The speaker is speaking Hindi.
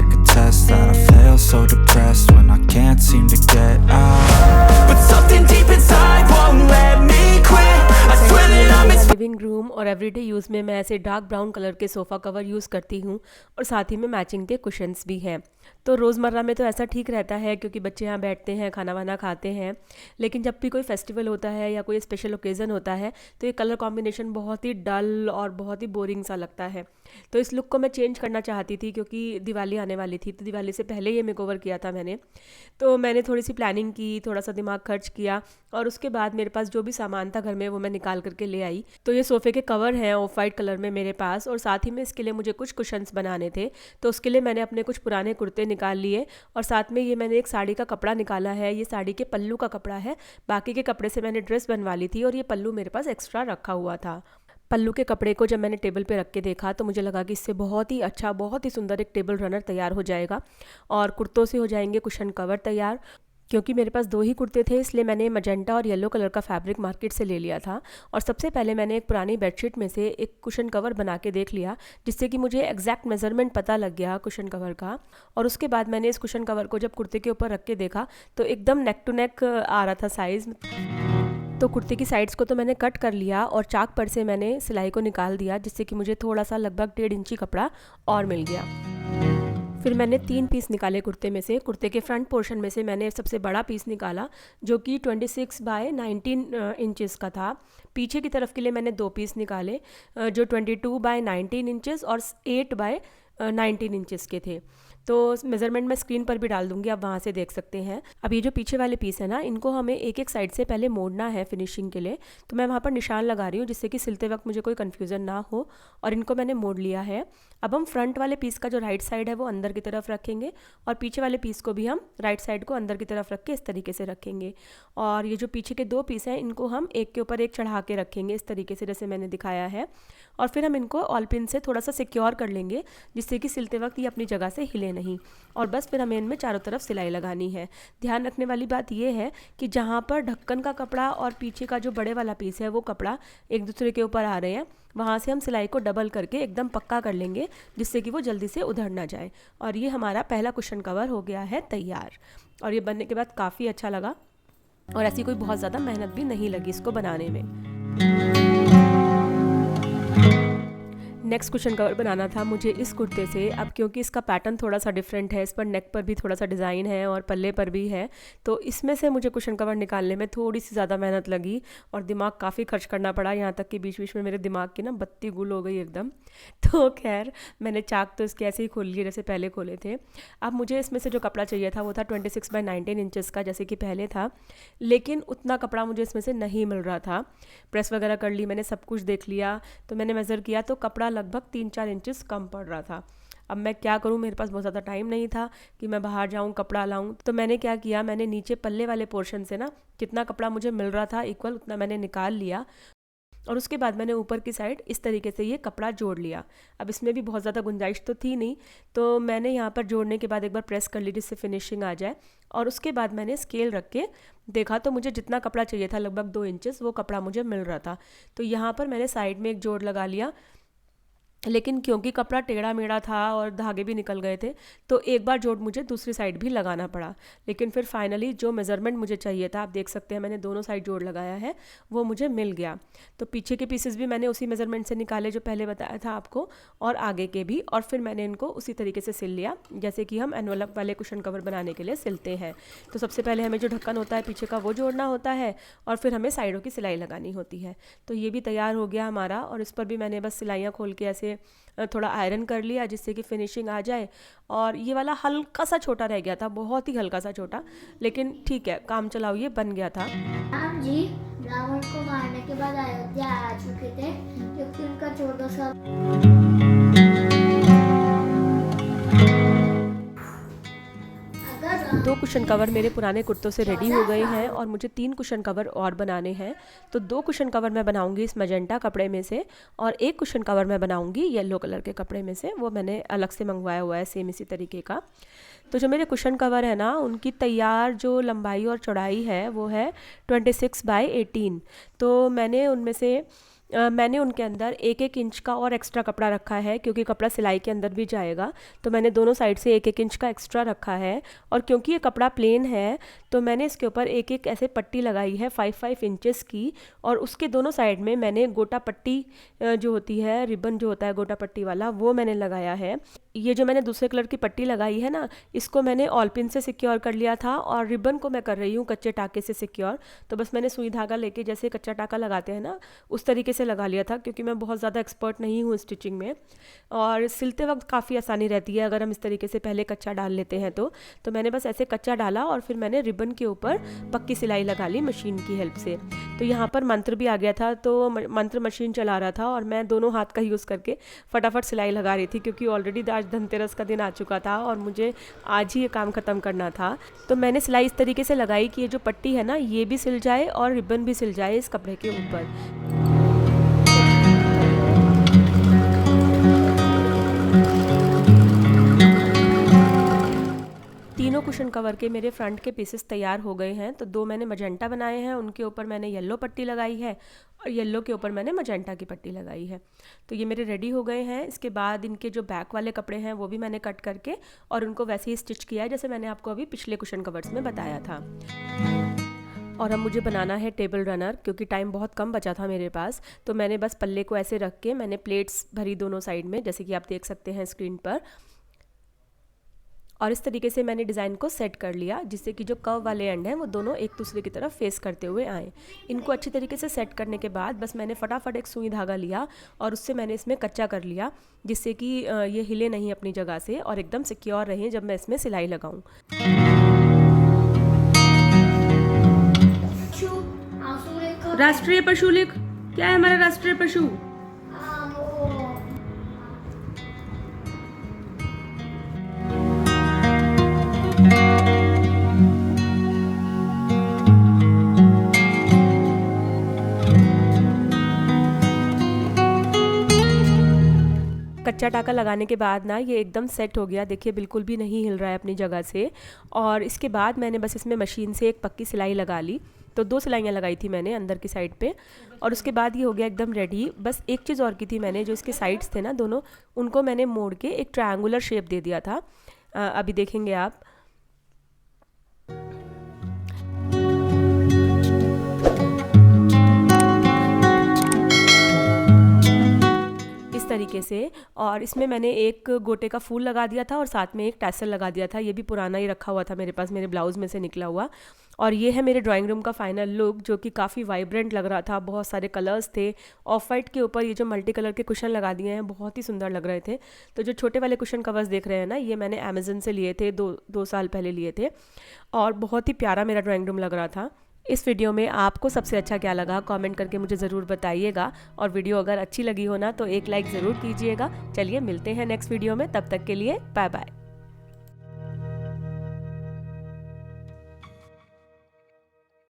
like a test that I fail, so depressed when I can't seem to get out. But something deep inside won't let me quit. I swear that I'm living room और एवरीडे यूज़ में मैं ऐसे डार्क ब्राउन कलर के सोफ़ा कवर यूज़ करती हूँ और साथ ही में मैचिंग के कुशन्स भी हैं। तो रोज़मर्रा में तो ऐसा ठीक रहता है क्योंकि बच्चे यहाँ बैठते हैं, खाना वाना खाते हैं, लेकिन जब भी कोई फेस्टिवल होता है या कोई स्पेशल ओकेज़न होता है तो ये कलर कॉम्बिनेशन बहुत ही डल और बहुत ही बोरिंग सा लगता है। तो इस लुक को मैं चेंज करना चाहती थी क्योंकि दिवाली आने वाली थी, तो दिवाली से पहले ये मेकओवर किया था मैंने। तो मैंने थोड़ी सी प्लानिंग की, थोड़ा सा दिमाग खर्च किया और उसके बाद मेरे पास जो भी सामान था घर में वो मैं निकाल करके ले आई। तो ये सोफ़े के कवर हैं ऑफ वाइट कलर में मेरे पास, और साथ ही में इसके लिए मुझे कुछ कुशन्स बनाने थे। तो उसके लिए मैंने अपने कुछ पुराने कुर्ते निकाल लिए और साथ में ये मैंने एक साड़ी का कपड़ा निकाला है। ये साड़ी के पल्लू का कपड़ा है, बाकी के कपड़े से मैंने ड्रेस बनवा ली थी और ये पल्लू मेरे पास एक्स्ट्रा रखा हुआ था। पल्लू के कपड़े को जब मैंने टेबल पे रख के देखा तो मुझे लगा कि इससे बहुत ही अच्छा, बहुत ही सुंदर एक टेबल रनर तैयार हो जाएगा और कुर्तों से हो जाएंगे कुशन कवर तैयार। क्योंकि मेरे पास 2 ही कुर्ते थे इसलिए मैंने मजेंटा और येलो कलर का फैब्रिक मार्केट से ले लिया था। और सबसे पहले मैंने एक पुरानी बेडशीट में से एक कुशन कवर बना के देख लिया, जिससे कि मुझे एग्जैक्ट मेजरमेंट पता लग गया कुशन कवर का। और उसके बाद मैंने इस कुशन कवर को जब कुर्ते के ऊपर रख के देखा तो एकदम नेक टू नेक आ रहा था साइज़। तो कुर्ते की साइड्स को तो मैंने कट कर लिया और चाक पर से मैंने सिलाई को निकाल दिया, जिससे कि मुझे थोड़ा सा लगभग 1.5 इंची कपड़ा और मिल गया। फिर मैंने 3 पीस निकाले कुर्ते में से। कुर्ते के फ्रंट पोर्शन में से मैंने सबसे बड़ा पीस निकाला जो कि 26 बाय 19 इंचेस का था। पीछे की तरफ के लिए मैंने 2 पीस निकाले जो 22 बाय 19 इंचेस और 8 बाय 19 इंचेस के थे। तो मेज़रमेंट मैं स्क्रीन पर भी डाल दूंगी, आप वहाँ से देख सकते हैं। अब ये जो पीछे वाले पीस है ना, इनको हमें एक एक साइड से पहले मोड़ना है फिनिशिंग के लिए। तो मैं वहाँ पर निशान लगा रही हूँ जिससे कि सिलते वक्त मुझे कोई कन्फ्यूज़न ना हो, और इनको मैंने मोड़ लिया है। अब हम फ्रंट वाले पीस का जो राइट साइड है वो अंदर की तरफ रखेंगे और पीछे वाले पीस को भी हम राइट साइड को अंदर की तरफ रख के इस तरीके से रखेंगे। और ये जो पीछे के 2 पीस हैं इनको हम एक के ऊपर एक चढ़ा के रखेंगे इस तरीके से जैसे मैंने दिखाया है। और फिर हम इनको ऑल पिन से थोड़ा सा सिक्योर कर लेंगे जिससे कि सिलते वक्त ये अपनी जगह से हिले नहीं। और बस फिर हमें इनमें चारों तरफ सिलाई लगानी है। ध्यान रखने वाली बात यह है कि जहाँ पर ढक्कन का कपड़ा और पीछे का जो बड़े वाला पीस है वो कपड़ा एक दूसरे के ऊपर आ रहे हैं, वहाँ से हम सिलाई को डबल करके एकदम पक्का कर लेंगे जिससे कि वो जल्दी से उधड़ ना जाए। और ये हमारा पहला कुशन कवर हो गया है तैयार। और ये बनने के बाद काफ़ी अच्छा लगा और ऐसी कोई बहुत ज़्यादा मेहनत भी नहीं लगी इसको बनाने में। नेक्स्ट कुशन कवर बनाना था मुझे इस कुर्ते से। अब क्योंकि इसका पैटर्न थोड़ा सा डिफरेंट है, इस पर नेक पर भी थोड़ा सा डिज़ाइन है और पल्ले पर भी है, तो इसमें से मुझे कुशन कवर निकालने में थोड़ी सी ज़्यादा मेहनत लगी और दिमाग काफ़ी खर्च करना पड़ा। यहाँ तक कि बीच बीच में मेरे दिमाग की ना बत्ती गुल हो गई एकदम। तो खैर मैंने चाक तो इसके ऐसे ही खोल लिए जैसे पहले खोले थे। अब मुझे इसमें से जो कपड़ा चाहिए था वो था 26 बाय 19 इंचेस का जैसे कि पहले था, लेकिन उतना कपड़ा मुझे इसमें से नहीं मिल रहा था। प्रेस वगैरह कर ली मैंने, सब कुछ देख लिया, तो मैंने मेज़र किया तो कपड़ा लगभग 3-4 इंचेस कम पड़ रहा था। अब मैं क्या करूं, मेरे पास बहुत ज़्यादा टाइम नहीं था कि मैं बाहर जाऊं कपड़ा लाऊं। तो मैंने क्या किया, मैंने नीचे पल्ले वाले पोर्शन से ना जितना कपड़ा मुझे मिल रहा था इक्वल उतना मैंने निकाल लिया और उसके बाद मैंने ऊपर की साइड इस तरीके से ये कपड़ा जोड़ लिया। अब इसमें भी बहुत ज़्यादा गुंजाइश तो थी नहीं, तो मैंने यहाँ पर जोड़ने के बाद एक बार प्रेस कर ली जिससे फिनिशिंग आ जाए। और उसके बाद मैंने स्केल रख के देखा तो मुझे जितना कपड़ा चाहिए था लगभग 2 इंचेस वो कपड़ा मुझे मिल रहा था। तो यहाँ पर मैंने साइड में एक जोड़ लगा लिया, लेकिन क्योंकि कपड़ा टेढ़ा मेढ़ा था और धागे भी निकल गए थे तो एक बार जोड़ मुझे दूसरी साइड भी लगाना पड़ा। लेकिन फिर फाइनली जो मेज़रमेंट मुझे चाहिए था, आप देख सकते हैं मैंने दोनों साइड जोड़ लगाया है, वो मुझे मिल गया। तो पीछे के पीसेस भी मैंने उसी मेज़रमेंट से निकाले जो पहले बताया था आपको, और आगे के भी, और फिर मैंने इनको उसी तरीके से सिल लिया जैसे कि हम एनवलप वाले कुशन कवर बनाने के लिए सिलते हैं। तो सबसे पहले हमें जो ढक्कन होता है पीछे का वो जोड़ना होता है और फिर हमें साइडों की सिलाई लगानी होती है। तो ये भी तैयार हो गया हमारा, और इस पर भी मैंने बस सिलाइयाँ खोल के ऐसे थोड़ा आयरन कर लिया जिससे कि फिनिशिंग आ जाए। और ये वाला हल्का सा छोटा रह गया था, बहुत ही हल्का सा छोटा, लेकिन ठीक है काम चलाओ ये बन गया था। राम जी रावण को मारने के बाद अयोध्या आ चुके थे क्योंकि उनका 1400 2 कुशन कवर मेरे पुराने कुर्तों से रेडी हो गए हैं और मुझे 3 कुशन कवर और बनाने हैं। तो 2 कुशन कवर मैं बनाऊंगी इस मजेंटा कपड़े में से और 1 कुशन कवर मैं बनाऊंगी येलो कलर के कपड़े में से, वो मैंने अलग से मंगवाया हुआ है सेम इसी तरीके का। तो जो मेरे कुशन कवर है ना, उनकी तैयार जो लंबाई और चौड़ाई है वो है 26 बाय 18। तो मैंने उनमें से मैंने उनके अंदर 1-1 इंच का और एक्स्ट्रा कपड़ा रखा है, क्योंकि कपड़ा सिलाई के अंदर भी जाएगा। तो मैंने दोनों साइड से 1-1 इंच का एक्स्ट्रा रखा है। और क्योंकि ये कपड़ा प्लेन है तो मैंने इसके ऊपर 1-1 ऐसे पट्टी लगाई है 5-5 इंचेस की। और उसके दोनों साइड में मैंने गोटा पट्टी जो होती है, रिबन जो होता है गोटा पट्टी वाला, वो मैंने लगाया है। ये जो मैंने दूसरे कलर की पट्टी लगाई है ना, इसको मैंने ऑल पिन से सिक्योर कर लिया था और रिबन को मैं कर रही हूँ कच्चे टाके से सिक्योर। तो बस मैंने सुई धागा लेके जैसे कच्चा टाका लगाते हैं ना, उस तरीके से लगा लिया था, क्योंकि मैं बहुत ज़्यादा एक्सपर्ट नहीं हूँ स्टिचिंग में। और सिलते वक्त काफ़ी आसानी रहती है अगर हम इस तरीके से पहले कच्चा डाल लेते हैं तो मैंने बस ऐसे कच्चा डाला और फिर मैंने रिबन के ऊपर पक्की सिलाई लगा ली मशीन की हेल्प से। तो यहाँ पर मंत्र भी आ गया था, तो मंत्र मशीन चला रहा था और मैं दोनों हाथ का यूज़ करके फटाफट सिलाई लगा रही थी, क्योंकि ऑलरेडी आज धनतेरस का दिन आ चुका था और मुझे आज ही ये काम ख़त्म करना था। तो मैंने सिलाई इस तरीके से लगाई कि ये जो पट्टी है ना, ये भी सिल जाए और रिबन भी सिल जाए इस कपड़े के ऊपर। तीनों कुशन कवर के मेरे फ्रंट के पीसेस तैयार हो गए हैं। तो 2 मैंने मजेंटा बनाए हैं, उनके ऊपर मैंने येलो पट्टी लगाई है और येलो के ऊपर मैंने मजेंटा की पट्टी लगाई है। तो ये मेरे रेडी हो गए हैं। इसके बाद इनके जो बैक वाले कपड़े हैं वो भी मैंने कट करके और उनको वैसे ही स्टिच किया है जैसे मैंने आपको अभी पिछले कुशन कवर्स में बताया था। और अब मुझे बनाना है टेबल रनर, क्योंकि टाइम बहुत कम बचा था मेरे पास। तो मैंने बस पल्ले को ऐसे रख के मैंने प्लेट्स भरी दोनों साइड में, जैसे कि आप देख सकते हैं स्क्रीन पर। और इस तरीके से मैंने डिज़ाइन को सेट कर लिया, जिससे कि जो कर्व वाले एंड हैं वो दोनों एक दूसरे की तरफ फेस करते हुए आए। इनको अच्छी तरीके से सेट करने के बाद बस मैंने फटाफट एक सुई धागा लिया और उससे मैंने इसमें कच्चा कर लिया, जिससे कि ये हिले नहीं अपनी जगह से और एकदम सिक्योर रहें जब मैं इसमें सिलाई लगाऊं। राष्ट्रीय पशु लिख। क्या है हमारा राष्ट्रीय पशु? कच्चा टाका लगाने के बाद ना ये एकदम सेट हो गया, देखिए बिल्कुल भी नहीं हिल रहा है अपनी जगह से। और इसके बाद मैंने बस इसमें मशीन से एक पक्की सिलाई लगा ली। तो 2 सिलाइयाँ लगाई थी मैंने अंदर की साइड पे और उसके बाद ये हो गया एकदम रेडी। बस एक चीज़ और की थी मैंने, जो इसके साइड्स थे ना दोनों, उनको मैंने मोड़ के एक ट्रायंगुलर शेप दे दिया था। अभी देखेंगे आप। तरीके से। और इसमें मैंने एक गोटे का फूल लगा दिया था और साथ में एक टैसल लगा दिया था। ये भी पुराना ही रखा हुआ था मेरे पास, मेरे ब्लाउज में से निकला हुआ। और ये है मेरे ड्राइंग रूम का फाइनल लुक, जो कि काफ़ी वाइब्रेंट लग रहा था। बहुत सारे कलर्स थे। ऑफ वाइट के ऊपर ये जो मल्टी कलर के कुशन लगा दिए हैं, बहुत ही सुंदर लग रहे थे। तो जो छोटे वाले कुशन कवर्स देख रहे हैं ना, ये मैंने अमेज़न से लिए थे, 2 साल पहले लिए थे और बहुत ही प्यारा मेरा ड्राइंग रूम लग रहा था। इस वीडियो में आपको सबसे अच्छा क्या लगा कमेंट करके मुझे ज़रूर बताइएगा। और वीडियो अगर अच्छी लगी हो ना तो एक लाइक ज़रूर कीजिएगा। चलिए मिलते हैं नेक्स्ट वीडियो में, तब तक के लिए बाय बाय।